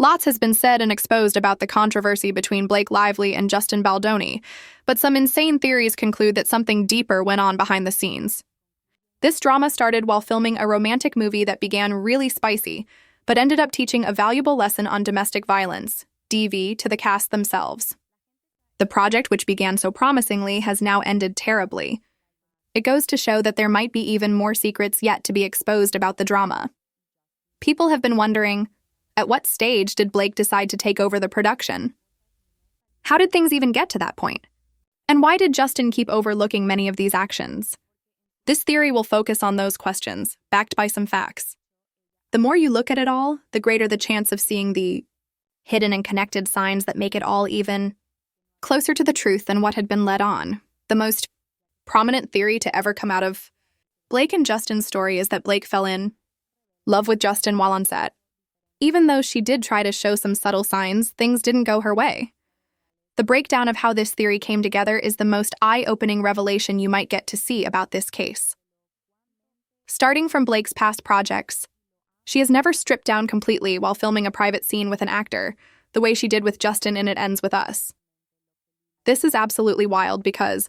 Lots has been said and exposed about the controversy between Blake Lively and Justin Baldoni, but some insane theories conclude that something deeper went on behind the scenes. This drama started while filming a romantic movie that began really spicy, but ended up teaching a valuable lesson on domestic violence, DV, to the cast themselves. The project, which began so promisingly, has now ended terribly. It goes to show that there might be even more secrets yet to be exposed about the drama. People have been wondering, at what stage did Blake decide to take over the production? How did things even get to that point? And why did Justin keep overlooking many of these actions? This theory will focus on those questions, backed by some facts. The more you look at it all, the greater the chance of seeing the hidden and connected signs that make it all even closer to the truth than what had been led on. The most prominent theory to ever come out of Blake and Justin's story is that Blake fell in love with Justin while on set. Even though she did try to show some subtle signs, things didn't go her way. The breakdown of how this theory came together is the most eye-opening revelation you might get to see about this case. Starting from Blake's past projects, she has never stripped down completely while filming a private scene with an actor, the way she did with Justin in It Ends With Us. This is absolutely wild because,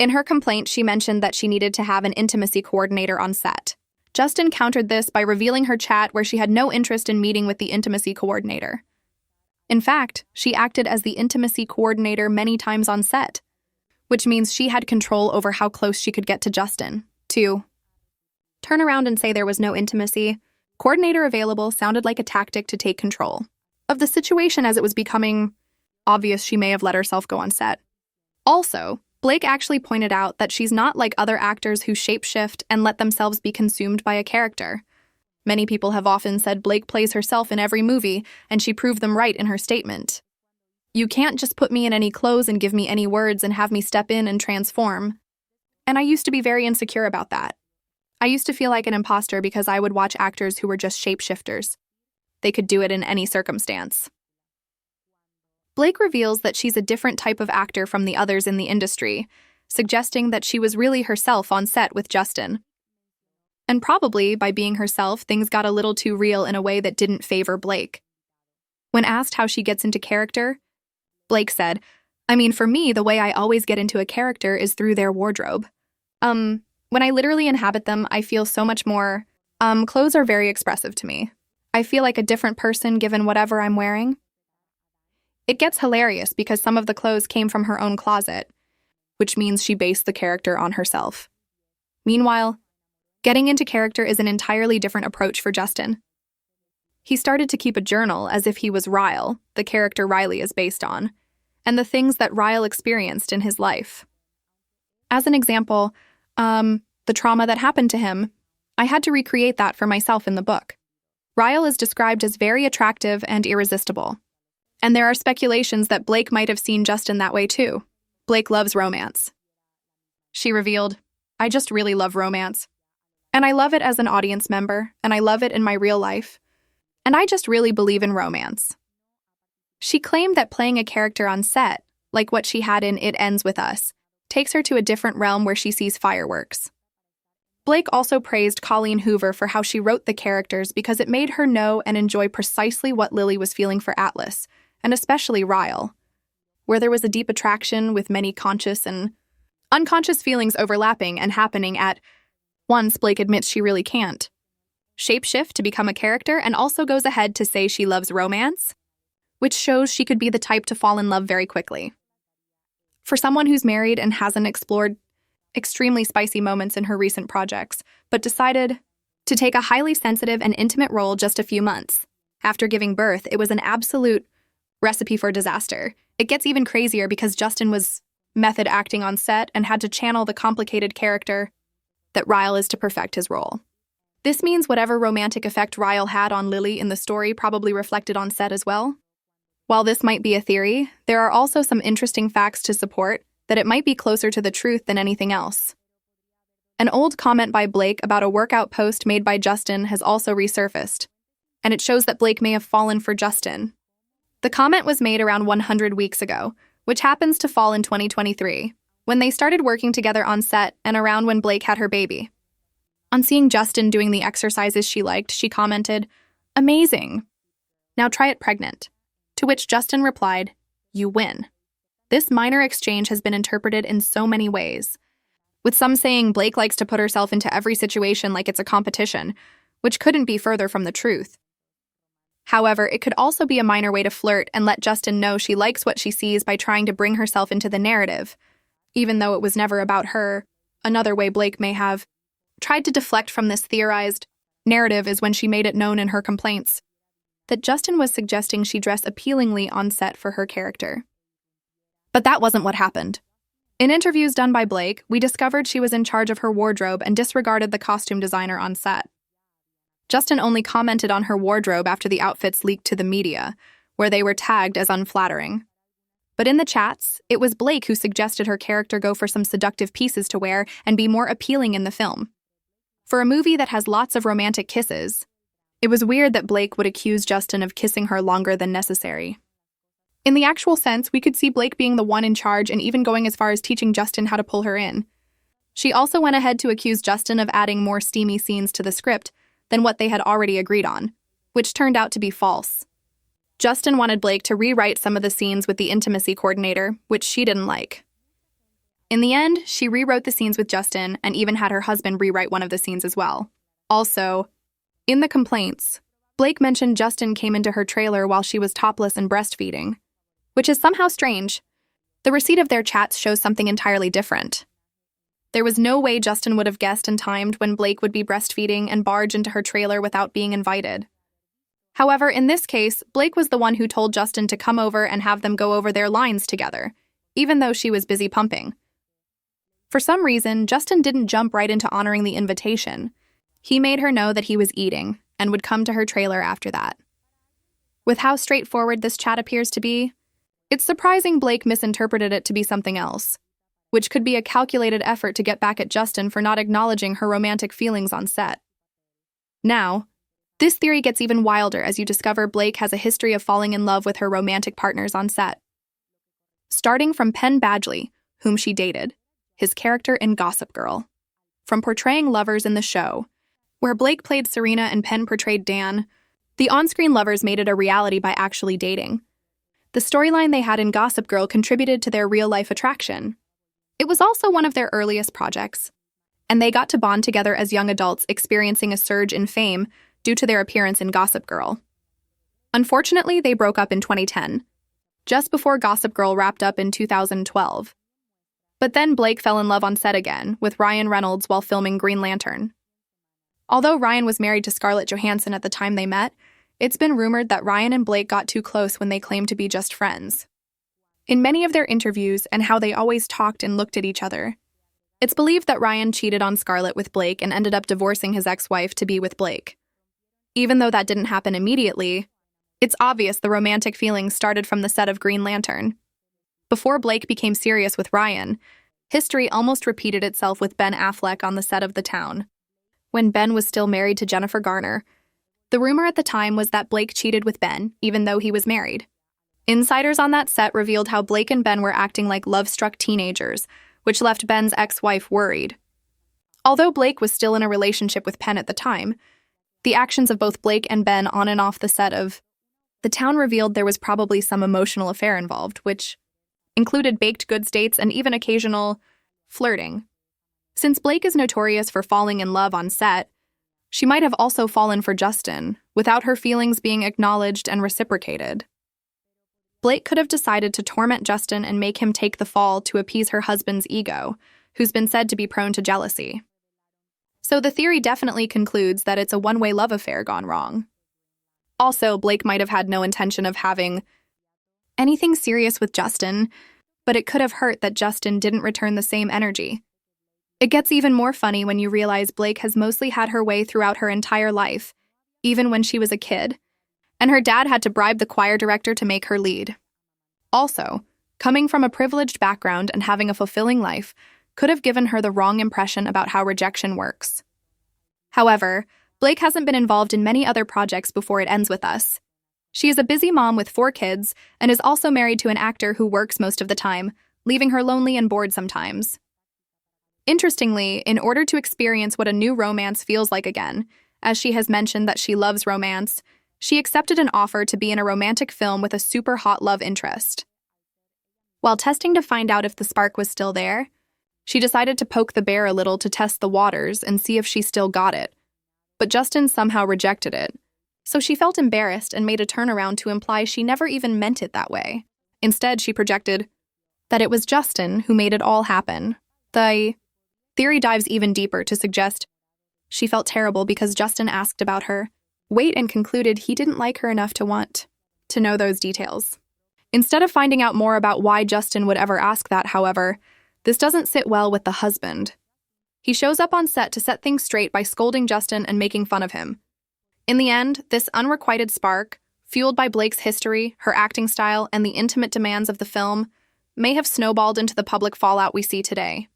in her complaint, she mentioned that she needed to have an intimacy coordinator on set. Justin countered this by revealing her chat where she had no interest in meeting with the intimacy coordinator. In fact, she acted as the intimacy coordinator many times on set, which means she had control over how close she could get to Justin. To turn around and say there was no intimacy coordinator available sounded like a tactic to take control of the situation, as it was becoming obvious she may have let herself go on set. Also, Blake actually pointed out that she's not like other actors who shapeshift and let themselves be consumed by a character. Many people have often said Blake plays herself in every movie, and she proved them right in her statement. "You can't just put me in any clothes and give me any words and have me step in and transform." And I used to be very insecure about that. I used to feel like an imposter because I would watch actors who were just shapeshifters. They could do it in any circumstance. Blake reveals that she's a different type of actor from the others in the industry, suggesting that she was really herself on set with Justin. And probably, by being herself, things got a little too real in a way that didn't favor Blake. When asked how she gets into character, Blake said, "I mean, for me, the way I always get into a character is through their wardrobe. When I literally inhabit them, I feel so much more. Clothes are very expressive to me. I feel like a different person given whatever I'm wearing." It gets hilarious because some of the clothes came from her own closet, which means she based the character on herself. Meanwhile, getting into character is an entirely different approach for Justin. He started to keep a journal as if he was Ryle, the character Riley is based on, and the things that Ryle experienced in his life. As an example, the trauma that happened to him, I had to recreate that for myself in the book. Ryle is described as very attractive and irresistible. And there are speculations that Blake might have seen Justin that way too. Blake loves romance. She revealed, "I just really love romance. And I love it as an audience member, and I love it in my real life. And I just really believe in romance." She claimed that playing a character on set, like what she had in It Ends With Us, takes her to a different realm where she sees fireworks. Blake also praised Colleen Hoover for how she wrote the characters because it made her know and enjoy precisely what Lily was feeling for Atlas, and especially Ryle, where there was a deep attraction with many conscious and unconscious feelings overlapping and happening at once. Blake admits she really can't shapeshift to become a character and also goes ahead to say she loves romance, which shows she could be the type to fall in love very quickly. For someone who's married and hasn't explored extremely spicy moments in her recent projects, but decided to take a highly sensitive and intimate role just a few months after giving birth, it was an absolute recipe for disaster. It gets even crazier because Justin was method acting on set and had to channel the complicated character that Ryle is to perfect his role. This means whatever romantic effect Ryle had on Lily in the story probably reflected on set as well. While this might be a theory, there are also some interesting facts to support that it might be closer to the truth than anything else. An old comment by Blake about a workout post made by Justin has also resurfaced, and it shows that Blake may have fallen for Justin. The comment was made around 100 weeks ago, which happens to fall in 2023, when they started working together on set and around when Blake had her baby. On seeing Justin doing the exercises she liked, she commented, "Amazing." Now try it pregnant. To which Justin replied, "You win." This minor exchange has been interpreted in so many ways, with some saying Blake likes to put herself into every situation like it's a competition, which couldn't be further from the truth. However, it could also be a minor way to flirt and let Justin know she likes what she sees by trying to bring herself into the narrative, even though it was never about her. Another way Blake may have tried to deflect from this theorized narrative is when she made it known in her complaints that Justin was suggesting she dress appealingly on set for her character. But that wasn't what happened. In interviews done by Blake, we discovered she was in charge of her wardrobe and disregarded the costume designer on set. Justin only commented on her wardrobe after the outfits leaked to the media, where they were tagged as unflattering. But in the chats, it was Blake who suggested her character go for some seductive pieces to wear and be more appealing in the film. For a movie that has lots of romantic kisses, it was weird that Blake would accuse Justin of kissing her longer than necessary. In the actual sense, we could see Blake being the one in charge and even going as far as teaching Justin how to pull her in. She also went ahead to accuse Justin of adding more steamy scenes to the script than what they had already agreed on, which turned out to be false. Justin wanted Blake to rewrite some of the scenes with the intimacy coordinator, which she didn't like. In the end, she rewrote the scenes with Justin and even had her husband rewrite one of the scenes as well. Also, in the complaints, Blake mentioned Justin came into her trailer while she was topless and breastfeeding, which is somehow strange. The receipt of their chats shows something entirely different. There was no way Justin would have guessed and timed when Blake would be breastfeeding and barge into her trailer without being invited. However, in this case, Blake was the one who told Justin to come over and have them go over their lines together, even though she was busy pumping. For some reason, Justin didn't jump right into honoring the invitation. He made her know that he was eating and would come to her trailer after that. With how straightforward this chat appears to be, it's surprising Blake misinterpreted it to be something else, which could be a calculated effort to get back at Justin for not acknowledging her romantic feelings on set. Now, this theory gets even wilder as you discover Blake has a history of falling in love with her romantic partners on set. Starting from Penn Badgley, whom she dated, his character in Gossip Girl. From portraying lovers in the show, where Blake played Serena and Penn portrayed Dan, the on-screen lovers made it a reality by actually dating. The storyline they had in Gossip Girl contributed to their real-life attraction. It was also one of their earliest projects, and they got to bond together as young adults experiencing a surge in fame due to their appearance in Gossip Girl. Unfortunately, they broke up in 2010, just before Gossip Girl wrapped up in 2012. But then Blake fell in love on set again with Ryan Reynolds while filming Green Lantern. Although Ryan was married to Scarlett Johansson at the time they met, it's been rumored that Ryan and Blake got too close when they claimed to be just friends. In many of their interviews and how they always talked and looked at each other, it's believed that Ryan cheated on Scarlett with Blake and ended up divorcing his ex-wife to be with Blake. Even though that didn't happen immediately, it's obvious the romantic feelings started from the set of Green Lantern. Before Blake became serious with Ryan, history almost repeated itself with Ben Affleck on the set of The Town. When Ben was still married to Jennifer Garner, the rumor at the time was that Blake cheated with Ben, even though he was married. Insiders on that set revealed how Blake and Ben were acting like love-struck teenagers, which left Ben's ex-wife worried. Although Blake was still in a relationship with Penn at the time, the actions of both Blake and Ben on and off the set of The Town revealed there was probably some emotional affair involved, which included baked goods dates and even occasional flirting. Since Blake is notorious for falling in love on set, she might have also fallen for Justin, without her feelings being acknowledged and reciprocated. Blake could have decided to torment Justin and make him take the fall to appease her husband's ego, who's been said to be prone to jealousy. So the theory definitely concludes that it's a one-way love affair gone wrong. Also, Blake might have had no intention of having anything serious with Justin, but it could have hurt that Justin didn't return the same energy. It gets even more funny when you realize Blake has mostly had her way throughout her entire life, even when she was a kid, and her dad had to bribe the choir director to make her lead. Also, coming from a privileged background and having a fulfilling life could have given her the wrong impression about how rejection works. However, Blake hasn't been involved in many other projects before it ends with us. She is a busy mom with 4 kids and is also married to an actor who works most of the time, leaving her lonely and bored sometimes. Interestingly, in order to experience what a new romance feels like again, as she has mentioned that she loves romance, She accepted an offer to be in a romantic film with a super hot love interest. While testing to find out if the spark was still there, she decided to poke the bear a little to test the waters and see if she still got it. But Justin somehow rejected it, so she felt embarrassed and made a turnaround to imply she never even meant it that way. Instead, she projected that it was Justin who made it all happen. The theory dives even deeper to suggest she felt terrible because Justin asked about her, wait, and concluded he didn't like her enough to want to know those details. Instead of finding out more about why Justin would ever ask that, however, this doesn't sit well with the husband. He shows up on set to set things straight by scolding Justin and making fun of him. In the end, this unrequited spark, fueled by Blake's history, her acting style, and the intimate demands of the film, may have snowballed into the public fallout we see today.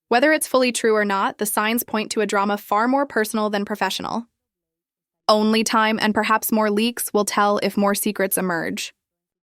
Whether it's fully true or not, the signs point to a drama far more personal than professional. Only time and perhaps more leaks will tell if more secrets emerge.